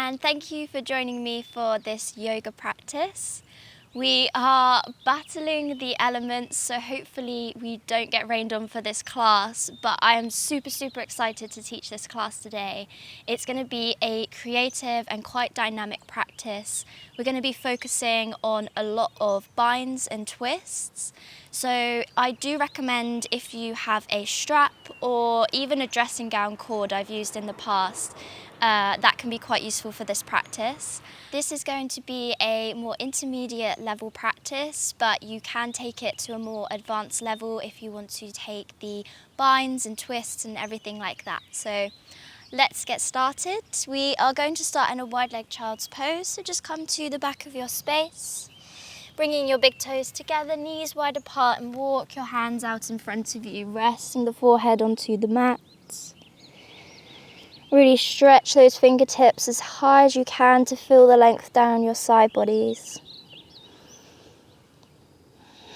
and thank you for joining me for this yoga practice. We are battling the elements, so hopefully we don't get rained on for this class, but I am super excited to teach this class today. It's going to be a creative and quite dynamic practice. We're going to be focusing on a lot of binds and twists. So I do recommend, if you have a strap or even a dressing gown cord I've used in the past, that can be quite useful for this practice. This is going to be a more intermediate level practice, but you can take it to a more advanced level if you want to take the binds and twists and everything like that. So let's get started. We are going to start in a wide leg child's pose, so just come to the back of your space, bringing your big toes together, knees wide apart, and walk your hands out in front of you, resting the forehead onto the mat. Really stretch those fingertips as high as you can to feel the length down your side bodies.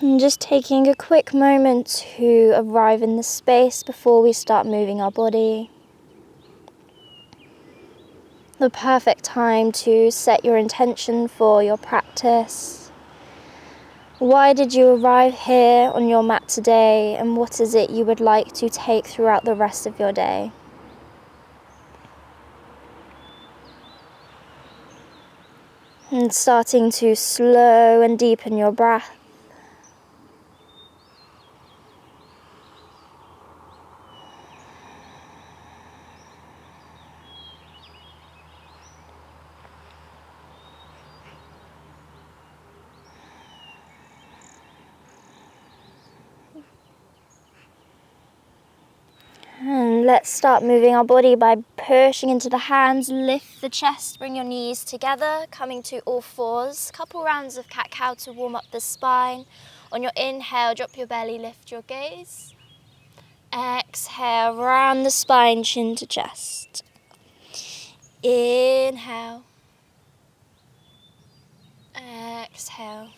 And just taking a quick moment to arrive in the space before we start moving our body. The perfect time to set your intention for your practice. Why did you arrive here on your mat today, and what is it you would like to take throughout the rest of your day? And starting to slow and deepen your breath. And let's start moving our body by pushing into the hands, lift the chest, bring your knees together, coming to all fours. Couple rounds of cat-cow to warm up the spine. On your inhale, drop your belly, lift your gaze. Exhale, round the spine, chin to chest. Inhale. Exhale.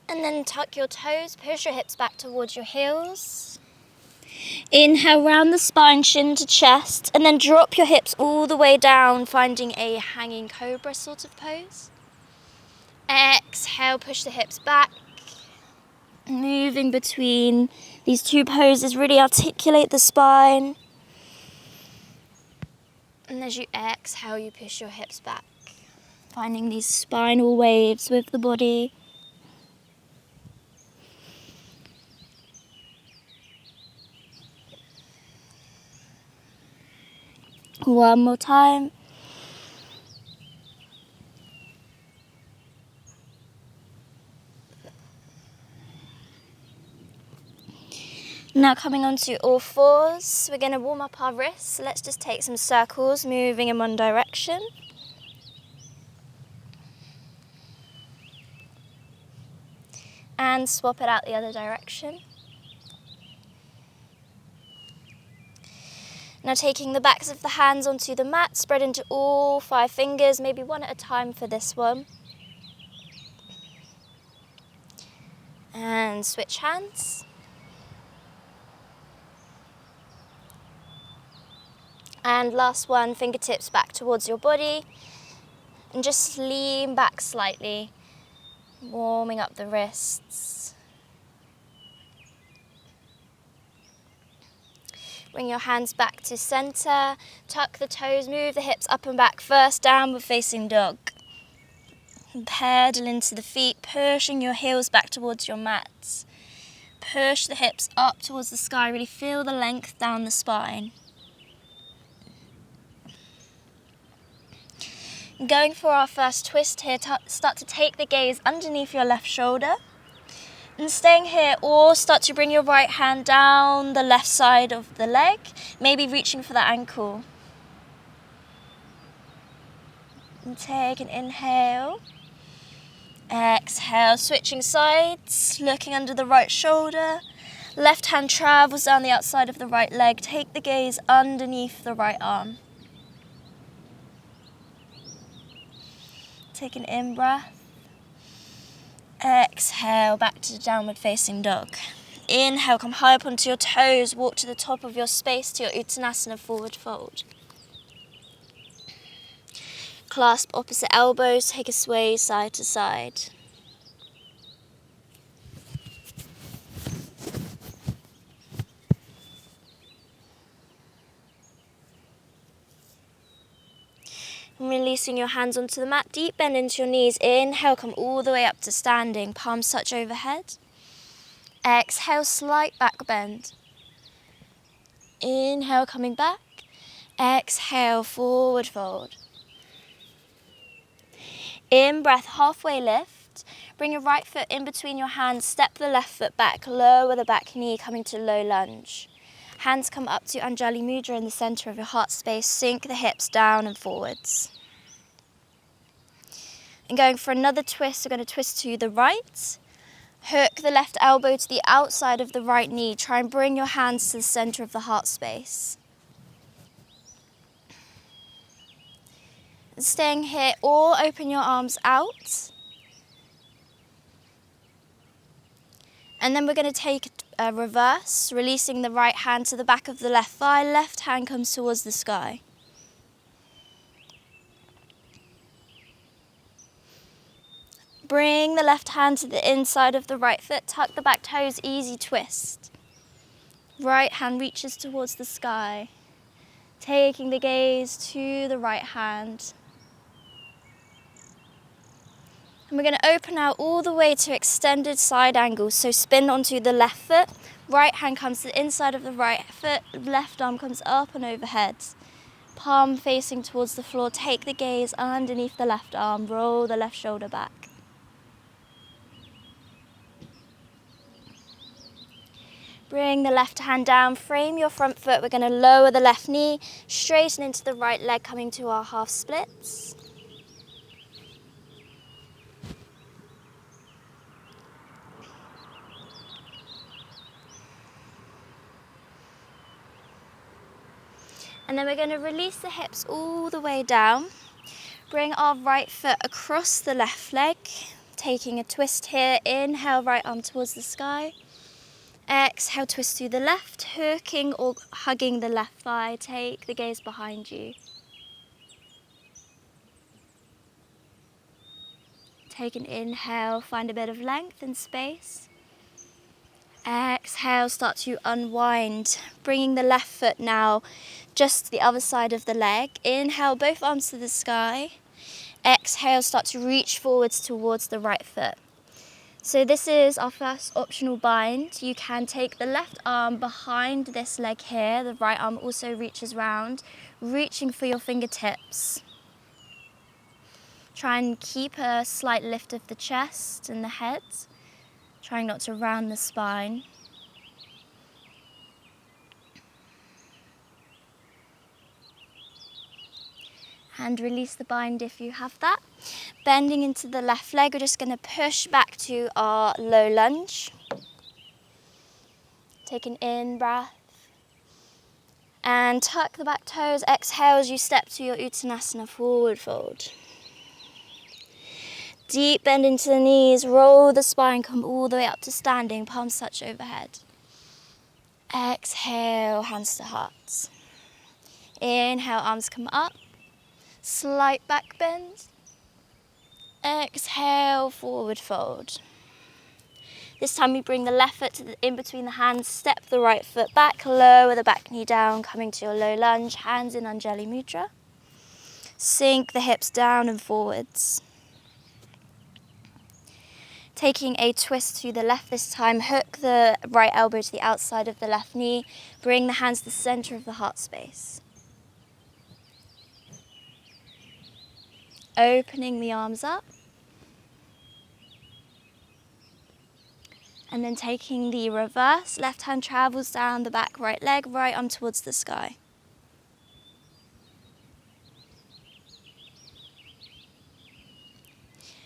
And then tuck your toes, push your hips back towards your heels. Inhale, round the spine, chin to chest, and then drop your hips all the way down, finding a hanging cobra sort of pose. Exhale, push the hips back. Moving between these two poses, really articulate the spine. And as you exhale, you push your hips back, finding these spinal waves with the body. One more time. Now coming onto all fours, we're going to warm up our wrists. Let's just take some circles, moving in one direction. And swap it out the other direction. Now taking the backs of the hands onto the mat, spread into all 5 fingers, maybe one at a time for this one. And switch hands. And last one, fingertips back towards your body. And just lean back slightly, warming up the wrists. Bring your hands back to center, tuck the toes, move the hips up and back, first downward facing dog. And pedal into the feet, pushing your heels back towards your mat. Push the hips up towards the sky, really feel the length down the spine. Going for our first twist here, start to take the gaze underneath your left shoulder. And staying here, or start to bring your right hand down the left side of the leg, maybe reaching for the ankle. And take an inhale. Exhale, switching sides, looking under the right shoulder. Left hand travels down the outside of the right leg. Take the gaze underneath the right arm. Take an in-breath. Exhale, back to downward facing dog. Inhale, come high up onto your toes, walk to the top of your space to your Uttanasana forward fold. Clasp opposite elbows, take a sway side to side. And releasing your hands onto the mat, deep bend into your knees. Inhale, come all the way up to standing, palms touch overhead. Exhale, slight back bend. Inhale, coming back. Exhale, forward fold. In breath, halfway lift. Bring your right foot in between your hands, step the left foot back, lower the back knee, coming to low lunge. Hands come up to Anjali Mudra in the center of your heart space. Sink the hips down and forwards. And going for another twist, we're going to twist to the right. Hook the left elbow to the outside of the right knee. Try and bring your hands to the center of the heart space. And staying here, or open your arms out. And then we're going to take a reverse, releasing the right hand to the back of the left thigh. Left hand comes towards the sky. Bring the left hand to the inside of the right foot. Tuck the back toes, easy twist. Right hand reaches towards the sky. Taking the gaze to the right hand. And we're going to open out all the way to extended side angle. So spin onto the left foot. Right hand comes to the inside of the right foot. Left arm comes up and overhead. Palm facing towards the floor. Take the gaze underneath the left arm. Roll the left shoulder back. Bring the left hand down. Frame your front foot. We're going to lower the left knee. Straighten into the right leg, coming to our half splits. And then we're going to release the hips all the way down. Bring our right foot across the left leg, taking a twist here. Inhale, right arm towards the sky. Exhale, twist to the left, hooking or hugging the left thigh. Take the gaze behind you. Take an inhale, find a bit of length and space. Exhale, start to unwind, bringing the left foot now just to the other side of the leg. Inhale, both arms to the sky. Exhale, start to reach forwards towards the right foot. So this is our first optional bind. You can take the left arm behind this leg here. The right arm also reaches round, reaching for your fingertips. Try and keep a slight lift of the chest and the head. Trying not to round the spine. And release the bind if you have that. Bending into the left leg, we're just going to push back to our low lunge. Take an in breath. And tuck the back toes. Exhale as you step to your Uttanasana forward fold. Deep bend into the knees, roll the spine, come all the way up to standing, palms touch overhead. Exhale, hands to heart. Inhale, arms come up. Slight back bend. Exhale, forward fold. This time we bring the left foot in between the hands, step the right foot back, lower the back knee down, coming to your low lunge, hands in Anjali Mudra. Sink the hips down and forwards. Taking a twist to the left this time, hook the right elbow to the outside of the left knee, bring the hands to the center of the heart space. Opening the arms up. And then taking the reverse, left hand travels down the back right leg, right arm towards the sky.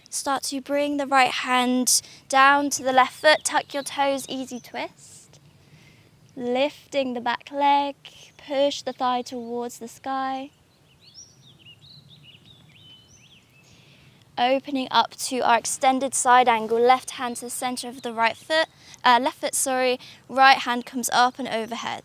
Start to bring the right hand down to the left foot, tuck your toes, easy twist. Lifting the back leg, push the thigh towards the sky. Opening up to our extended side angle, left hand to the center of the left foot, right hand comes up and overhead.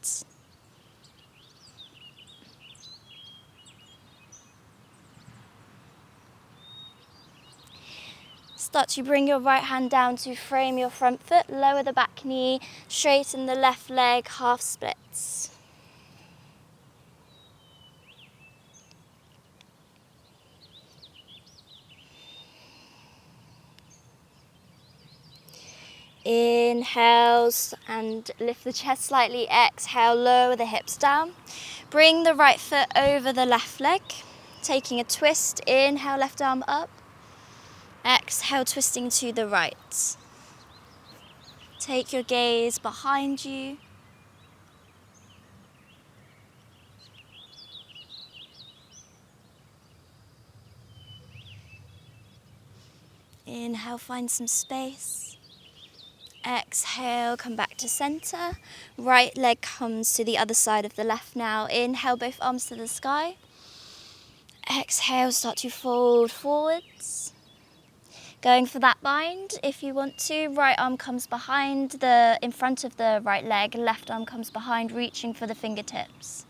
Start to bring your right hand down to frame your front foot, lower the back knee, straighten the left leg, half splits. Inhale and lift the chest slightly. Exhale, lower the hips down. Bring the right foot over the left leg, taking a twist. Inhale, left arm up. Exhale, twisting to the right. Take your gaze behind you. Inhale, find some space. Exhale, come back to center. Right leg comes to the other side of the left now. Inhale, both arms to the sky. Exhale, start to fold forwards. Going for that bind if you want to. Right arm comes in front of the right leg. Left arm comes behind, reaching for the fingertips.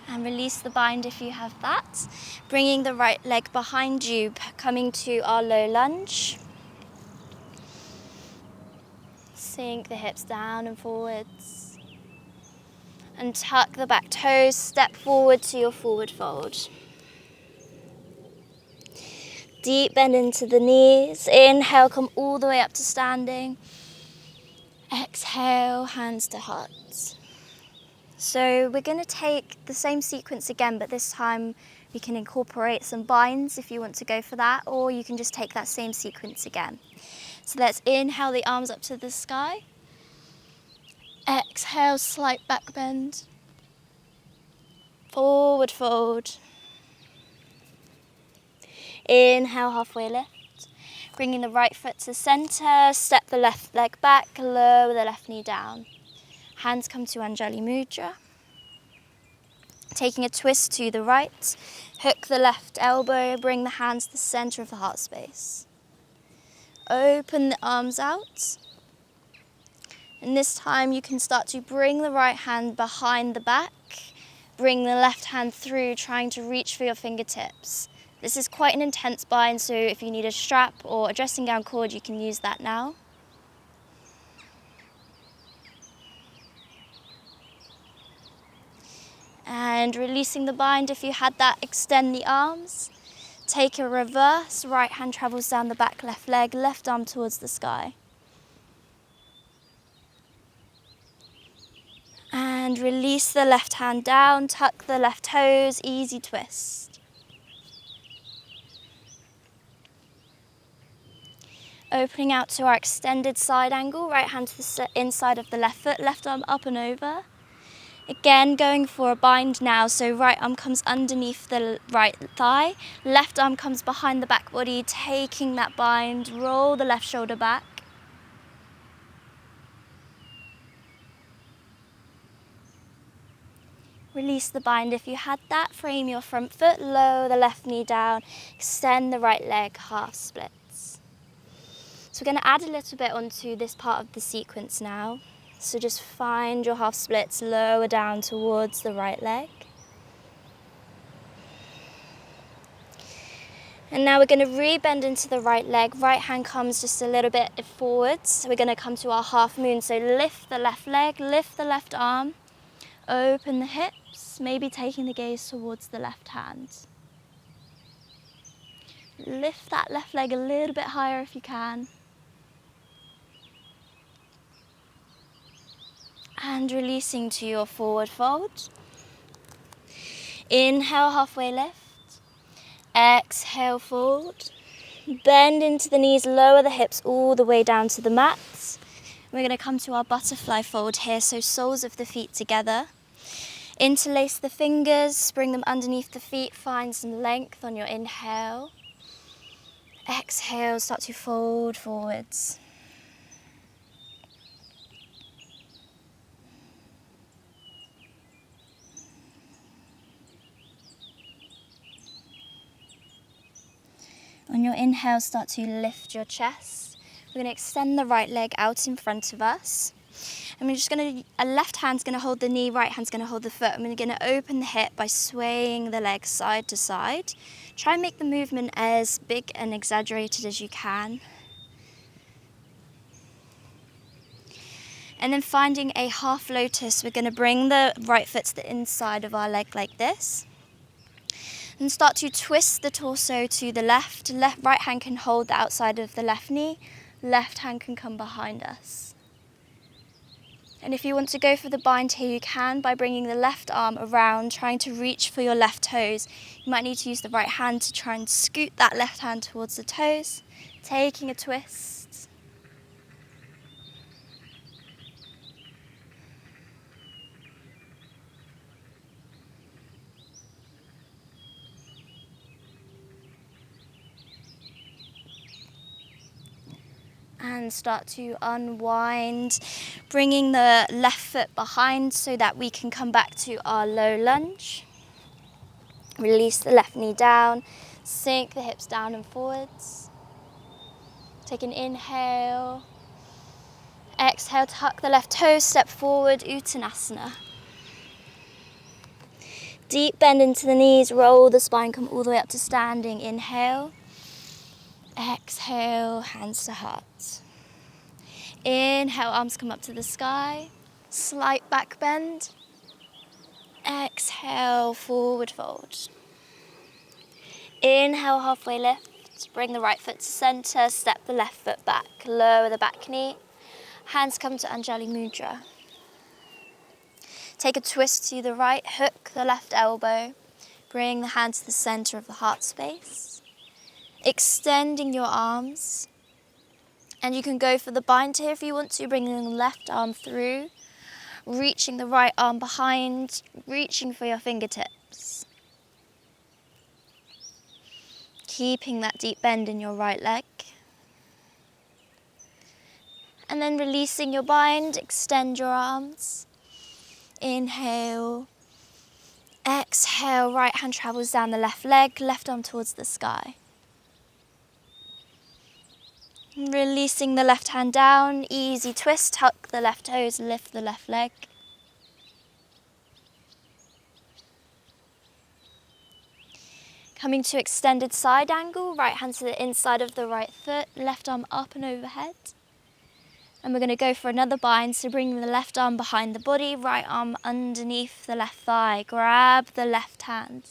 And release the bind if you have that. Bringing the right leg behind you, coming to our low lunge. Sink the hips down and forwards. And tuck the back toes, step forward to your forward fold. Deep bend into the knees. Inhale, come all the way up to standing. Exhale, hands to heart. So we're going to take the same sequence again, but this time we can incorporate some binds if you want to go for that, or you can just take that same sequence again. So let's inhale the arms up to the sky. Exhale, slight back bend. Forward fold. Inhale, halfway lift. Bringing the right foot to center, step the left leg back, lower the left knee down. Hands come to Anjali Mudra. Taking a twist to the right, hook the left elbow, bring the hands to the center of the heart space. Open the arms out. And this time you can start to bring the right hand behind the back, bring the left hand through, trying to reach for your fingertips. This is quite an intense bind, so if you need a strap or a dressing gown cord, you can use that now. And releasing the bind, if you had that, extend the arms. Take a reverse, right hand travels down the back left leg, left arm towards the sky. And release the left hand down, tuck the left toes, easy twist. Opening out to our extended side angle, right hand to the inside of the left foot, left arm up and over. Again, going for a bind now, so right arm comes underneath the right thigh, left arm comes behind the back body, taking that bind, roll the left shoulder back. Release the bind if you had that, frame your front foot, lower the left knee down, extend the right leg, half splits. So we're going to add a little bit onto this part of the sequence now. So just find your half splits, lower down towards the right leg. And now we're going to re-bend into the right leg. Right hand comes just a little bit forwards. So we're going to come to our half moon. So lift the left leg, lift the left arm, open the hips, maybe taking the gaze towards the left hand. Lift that left leg a little bit higher if you can. And releasing to your forward fold. Inhale, halfway lift. Exhale, fold. Bend into the knees, lower the hips all the way down to the mat. We're going to come to our butterfly fold here, so soles of the feet together. Interlace the fingers, bring them underneath the feet, find some length on your inhale. Exhale, start to fold forwards. On your inhale, start to lift your chest. We're going to extend the right leg out in front of us. And we're just going to, a left hand's going to hold the knee, right hand's going to hold the foot. And we're going to open the hip by swaying the leg side to side. Try and make the movement as big and exaggerated as you can. And then finding a half lotus, we're going to bring the right foot to the inside of our leg like this. And start to twist the torso to the left. Right hand can hold the outside of the left knee. Left hand can come behind us. And if you want to go for the bind here, you can by bringing the left arm around, trying to reach for your left toes. You might need to use the right hand to try and scoot that left hand towards the toes, taking a twist. And start to unwind, bringing the left foot behind so that we can come back to our low lunge. Release the left knee down, sink the hips down and forwards. Take an inhale. Exhale, tuck the left toes, step forward, Uttanasana. Deep bend into the knees, roll the spine, come all the way up to standing. Inhale. Exhale, hands to heart. Inhale, arms come up to the sky. Slight back bend. Exhale, forward fold. Inhale, halfway lift. Bring the right foot to center, step the left foot back. Lower the back knee. Hands come to Anjali Mudra. Take a twist to the right, hook the left elbow. Bring the hand to the center of the heart space. Extending your arms. And you can go for the bind here if you want to, bringing the left arm through, reaching the right arm behind, reaching for your fingertips. Keeping that deep bend in your right leg. And then releasing your bind, extend your arms. Inhale. Exhale, right hand travels down the left leg, left arm towards the sky. Releasing the left hand down, easy twist, tuck the left toes, lift the left leg. Coming to extended side angle, right hand to the inside of the right foot, left arm up and overhead. And we're going to go for another bind, so bring the left arm behind the body, right arm underneath the left thigh. Grab the left hand.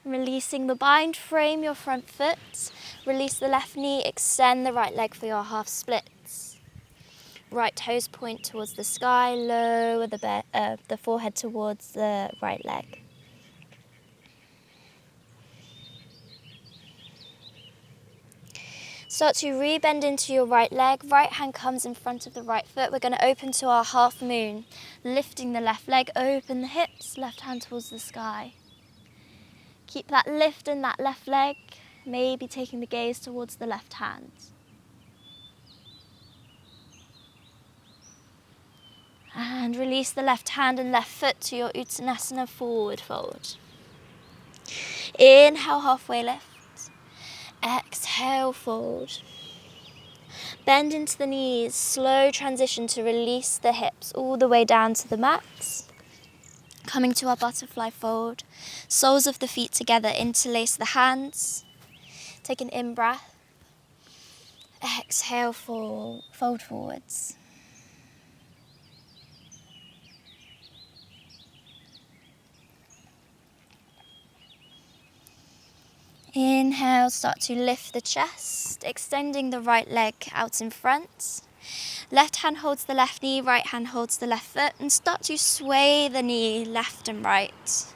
Releasing the bind, frame your front foot. Release the left knee, extend the right leg for your half splits. Right toes point towards the sky, lower the forehead towards the right leg. Start to rebend into your right leg. Right hand comes in front of the right foot. We're going to open to our half moon. Lifting the left leg, open the hips, left hand towards the sky. Keep that lift in that left leg, maybe taking the gaze towards the left hand. And release the left hand and left foot to your Uttanasana forward fold. Inhale, halfway lift. Exhale, fold. Bend into the knees, slow transition to release the hips all the way down to the mat. Coming to our butterfly fold. Soles of the feet together, interlace the hands. Take an in-breath. Exhale, fold forwards. Inhale, start to lift the chest, extending the right leg out in front. Left hand holds the left knee, right hand holds the left foot, and start to sway the knee left and right,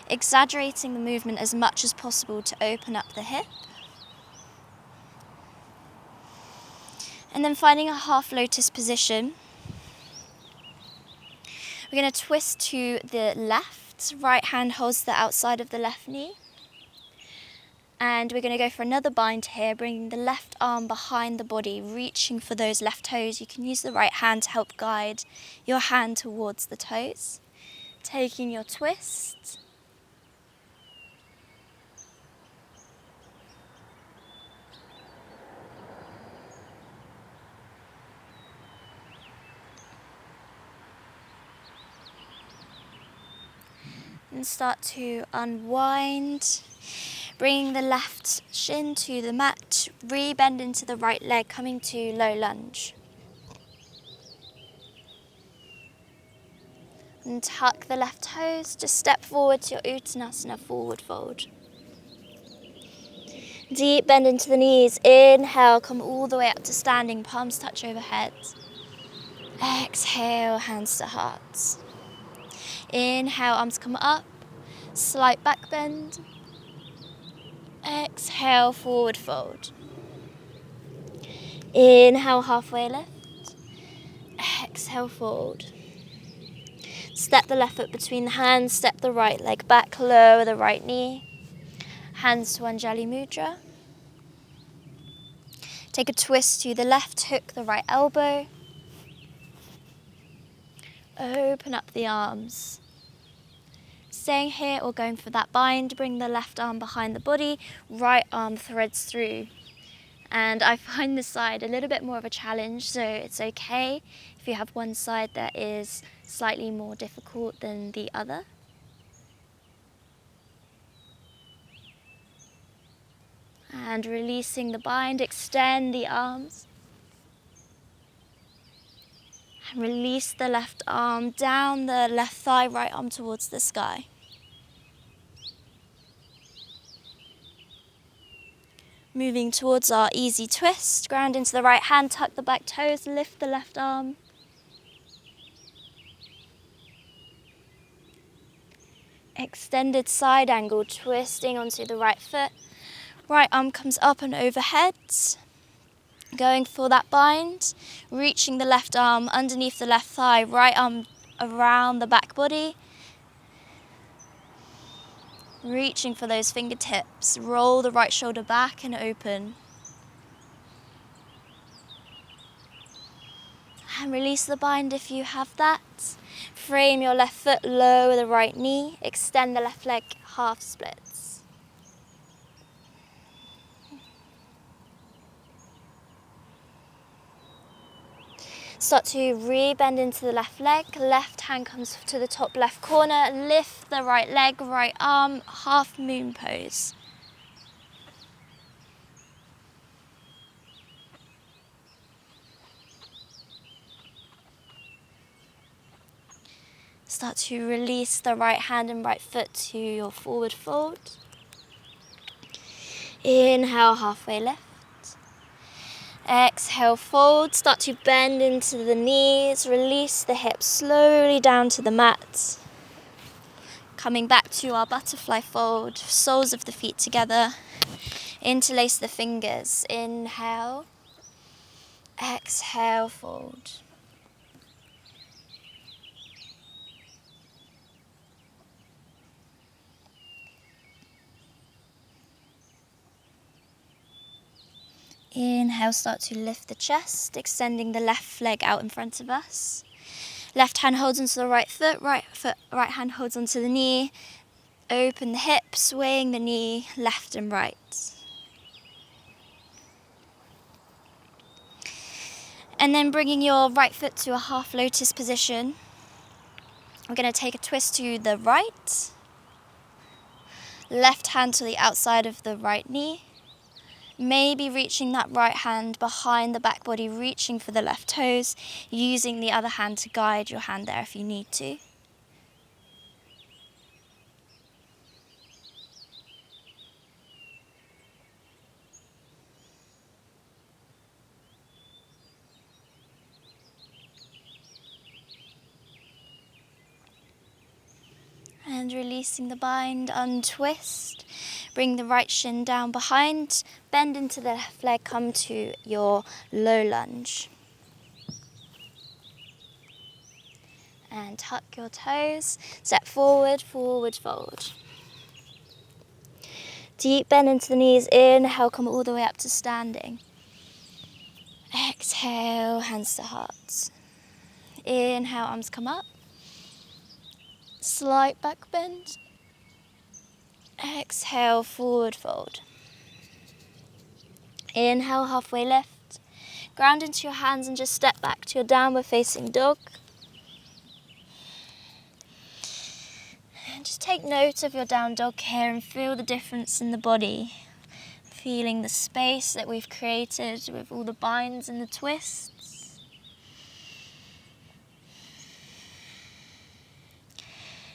exaggerating the movement as much as possible to open up the hip. And then finding a half lotus position. We're going to twist to the left, right hand holds the outside of the left knee. And we're going to go for another bind here, bringing the left arm behind the body, reaching for those left toes. You can use the right hand to help guide your hand towards the toes. Taking your twist. And start to unwind, bringing the left shin to the mat, re-bend into the right leg, coming to low lunge. And tuck the left toes, just step forward to your Uttanasana forward fold. Deep bend into the knees, inhale, come all the way up to standing, palms touch overhead. Exhale, hands to heart. Inhale, arms come up, slight back bend. Exhale, forward fold. Inhale, halfway lift. Exhale, fold. Step the left foot between the hands, step the right leg back, lower the right knee. Hands to Anjali Mudra. Take a twist to the left, hook the right elbow. Open up the arms. Staying here or going for that bind, bring the left arm behind the body, right arm threads through. And I find this side a little bit more of a challenge, so it's okay if you have one side that is slightly more difficult than the other. And releasing the bind, extend the arms. And release the left arm down the left thigh, right arm towards the sky. Moving towards our easy twist, ground into the right hand, tuck the back toes, lift the left arm. Extended side angle, twisting onto the right foot. Right arm comes up and overhead. Going for that bind, reaching the left arm underneath the left thigh, right arm around the back body. Reaching for those fingertips, roll the right shoulder back and open. And release the bind if you have that. Frame your left foot, lower the right knee, extend the left leg, half splits. Start to re-bend into the left leg, left hand comes to the top left corner, lift the right leg, right arm, half moon pose. Start to release the right hand and right foot to your forward fold. Inhale, halfway lift. Exhale, fold. Start to bend into the knees. Release the hips slowly down to the mat. Coming back to our butterfly fold. Soles of the feet together. Interlace the fingers. Inhale. Exhale, fold. Inhale, start to lift the chest, extending the left leg out in front of us. Left hand holds onto the right foot, right hand holds onto the knee. Open the hips, swaying the knee left and right. And then bringing your right foot to a half lotus position. We're going to take a twist to the right. Left hand to the outside of the right knee. Maybe reaching that right hand behind the back body, reaching for the left toes, using the other hand to guide your hand there if you need to. And releasing the bind, untwist. Bring the right shin down behind, bend into the left leg, come to your low lunge. And tuck your toes, step forward, forward fold. Deep bend into the knees, inhale, come all the way up to standing. Exhale, hands to heart. Inhale, arms come up. slight back bend. Exhale, forward fold. Inhale, halfway lift. Ground into your hands and just step back to your downward facing dog. And just take note of your down dog here and feel the difference in the body. Feeling the space that we've created with all the binds and the twists.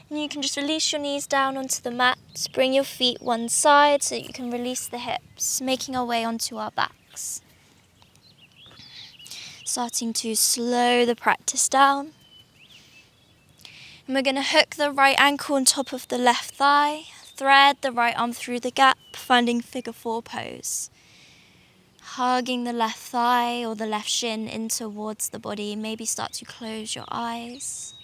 And you can just release your knees down onto the mat. Bring your feet one side so that you can release the hips, making our way onto our backs. Starting to slow the practice down. And we're going to hook the right ankle on top of the left thigh. Thread the right arm through the gap, finding figure 4 pose. Hugging the left thigh or the left shin in towards the body. Maybe start to close your eyes.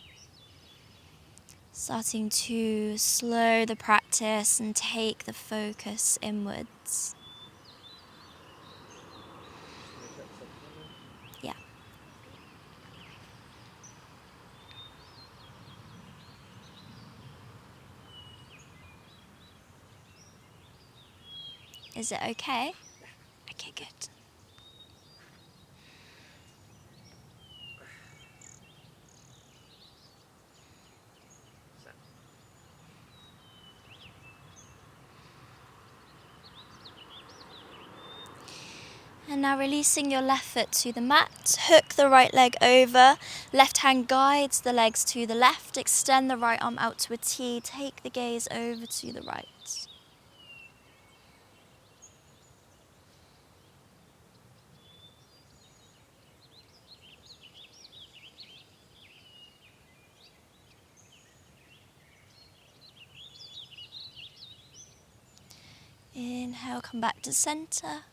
Starting to slow the practice and take the focus inwards. Yeah. Is it okay? Okay, good. And now releasing your left foot to the mat, hook the right leg over, left hand guides the legs to the left, extend the right arm out to a T, take the gaze over to the right. Inhale, come back to center.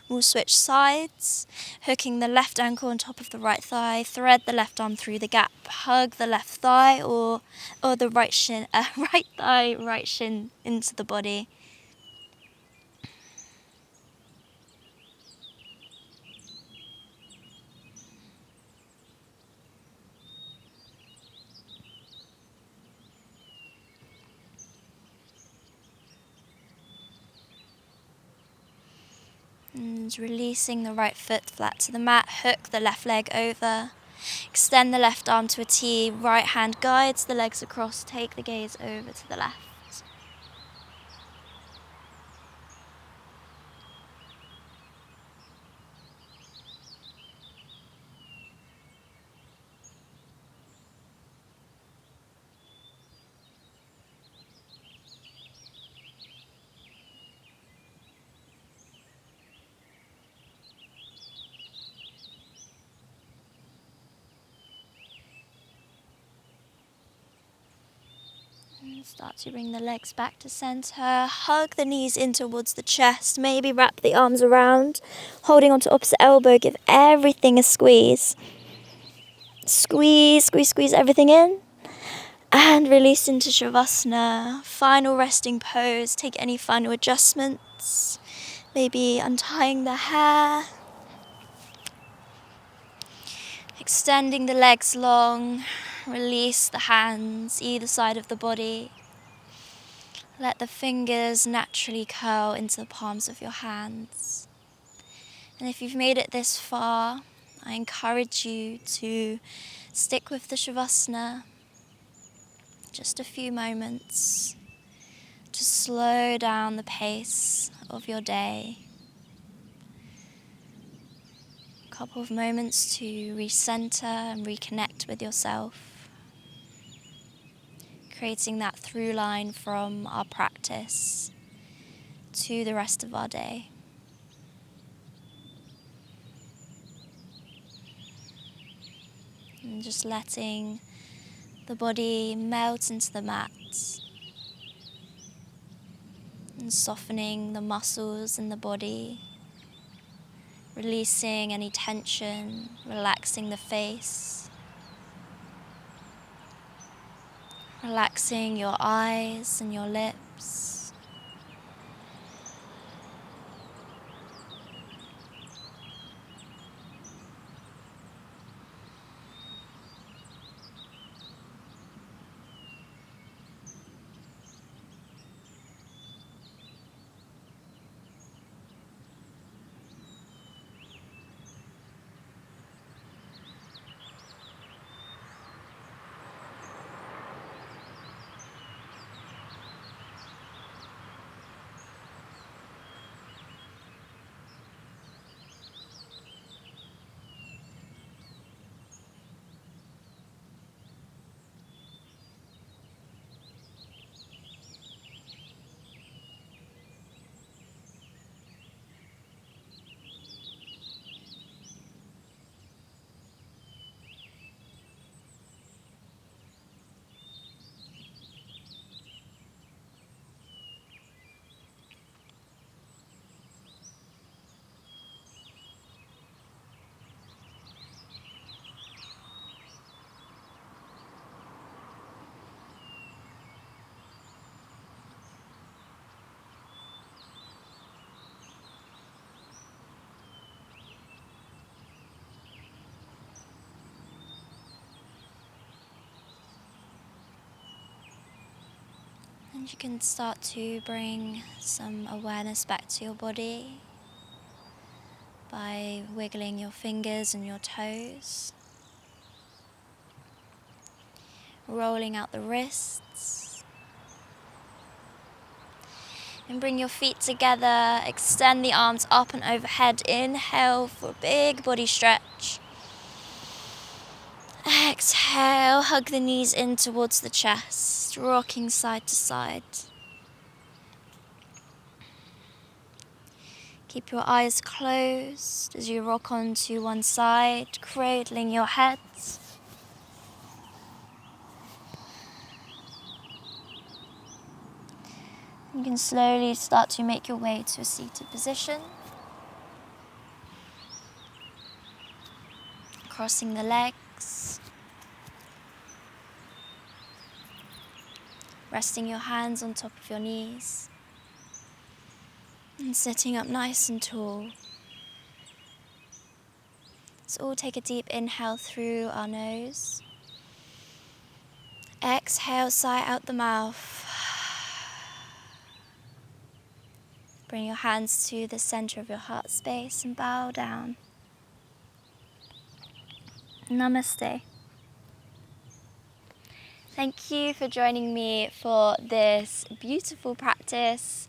We'll switch sides, hooking the left ankle on top of the right thigh, thread the left arm through the gap, hug the left thigh or the right shin, right thigh, right shin into the body. And releasing the right foot flat to the mat, hook the left leg over, extend the left arm to a T, right hand guides the legs across, take the gaze over to the left. And start to bring the legs back to center, hug the knees in towards the chest, maybe wrap the arms around, holding onto opposite elbow, give everything a squeeze. Squeeze, squeeze, squeeze everything in. And release into Shavasana, final resting pose, take any final adjustments, maybe untying the hair. Extending the legs long, release the hands either side of the body. Let the fingers naturally curl into the palms of your hands. And if you've made it this far, I encourage you to stick with the Shavasana. Just a few moments to slow down the pace of your day. A couple of moments to recenter and reconnect with yourself, creating that through line from our practice to the rest of our day. And just letting the body melt into the mat and softening the muscles in the body. Releasing any tension, relaxing the face, relaxing your eyes and your lips. And you can start to bring some awareness back to your body by wiggling your fingers and your toes, rolling out the wrists, and bring your feet together. Extend the arms up and overhead. Inhale for a big body stretch. Exhale, hug the knees in towards the chest, rocking side to side. Keep your eyes closed as you rock onto one side, cradling your head. You can slowly start to make your way to a seated position. Crossing the legs. Resting your hands on top of your knees. And sitting up nice and tall. Let's all take a deep inhale through our nose. Exhale, sigh out the mouth. Bring your hands to the center of your heart space and bow down. Namaste. Thank you for joining me for this beautiful practice,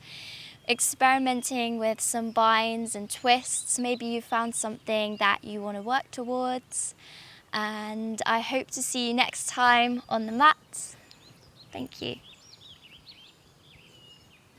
experimenting with some binds and twists. Maybe you found something that you want to work towards, and I hope to see you next time on the mat. Thank you.